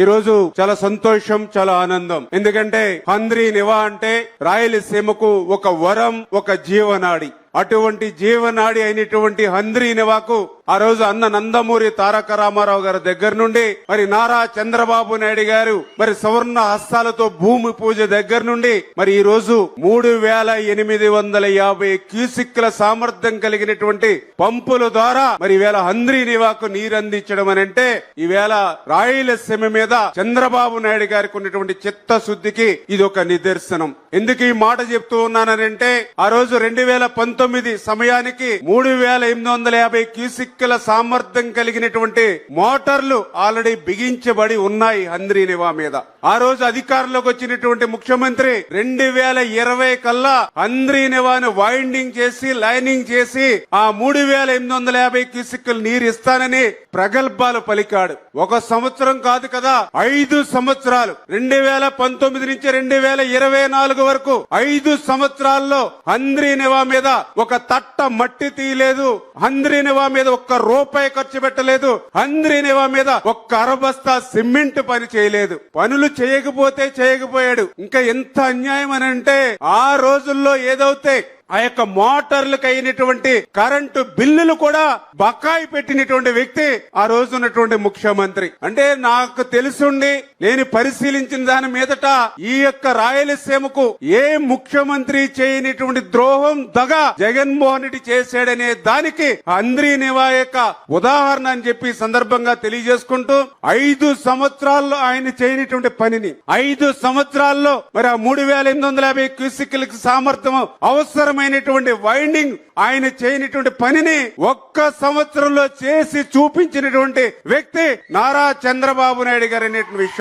ఈ రోజు చాలా సంతోషం, చాలా ఆనందం. ఎందుకంటే హంద్రీ నివా అంటే రాయలసీమకు ఒక వరం, ఒక జీవనాడి. అటువంటి జీవనాడి అయినటువంటి హంద్రీ నివాకు ఆ రోజు అన్న నందమూరి తారక రామారావు గారి దగ్గర నుండి మరి నారా చంద్రబాబు నాయుడు గారు మరి సువర్ణ హస్తాలతో భూమి పూజ దగ్గర నుండి మరి ఈ రోజు 3850 క్యూసిక్ల సామర్థ్యం కలిగినటువంటి పంపుల ద్వారా మరి ఈవేళ హంద్రీ నివాకు నీరందించడం అని అంటే ఈవేళ రాయలసీమ మీద చంద్రబాబు నాయుడు గారికి ఉన్నటువంటి చిత్తశుద్ధికి ఇది ఒక నిదర్శనం. ఎందుకు ఈ మాట చెప్తూ ఉన్నానంటే ఆ రోజు 2019 సమయానికి 3850 క్యూసిక్ల సామర్థ్యం కలిగినటువంటి మోటార్లు ఆల్రెడీ బిగించబడి ఉన్నాయి హంద్రీ నివా మీద. ఆ రోజు అధికారంలోకి వచ్చినటువంటి ముఖ్యమంత్రి 2020 కల్లా హంద్రీ నివాను వైండింగ్ చేసి లైనింగ్ చేసి ఆ 3850 క్యూసిక్లు నీరు ఇస్తానని ప్రగల్భాలు పలికాడు. ఒక సంవత్సరం కాదు కదా, 5 సంవత్సరాలు 2019 నుంచి 2024 వరకు 5 సంవత్సరాల్లో హంద్రీ నివా మీద ఒక తట్ట మట్టి తీయలేదు, హంద్రీ నివా మీద ఒక్క రూపాయి ఖర్చు పెట్టలేదు, హంద్రీ నివా మీద ఒక్క అరబస్తా సిమెంట్ పని చేయలేదు. పనులు చేయకపోతే చేయకపోయాడు. ఇంకా ఎంత అన్యాయం అని అంటే ఆ రోజుల్లో ఏదైతే ఆ యొక్క మోటార్లకు అయినటువంటి కరెంటు బిల్లులు కూడా బకాయి పెట్టినటువంటి వ్యక్తి ఆ రోజు ఉన్నటువంటి ముఖ్యమంత్రి. అంటే నాకు తెలుసుండి నేను పరిశీలించిన దాని మీదట ఈ యొక్క రాయలసీమకు ఏ ముఖ్యమంత్రి చేయనటువంటి ద్రోహం దగ జగన్మోహన్ రెడ్డి చేశాడనే దానికి హంద్రీ నివా యొక్క ఉదాహరణ అని చెప్పి సందర్భంగా తెలియజేసుకుంటూ 5 సంవత్సరాల్లో ఆయన చేయనటువంటి పనిని 5 సంవత్సరాల్లో మరి ఆ 3850 క్యూసిక్లకి సామర్థ్యం అవసరం వైండింగ్ ఆయన చేయనటువంటి పనిని ఒక్క సంవత్సరంలో చేసి చూపించినటువంటి వ్యక్తి నారా చంద్రబాబు నాయుడు గారు అనేటువంటి విషయం.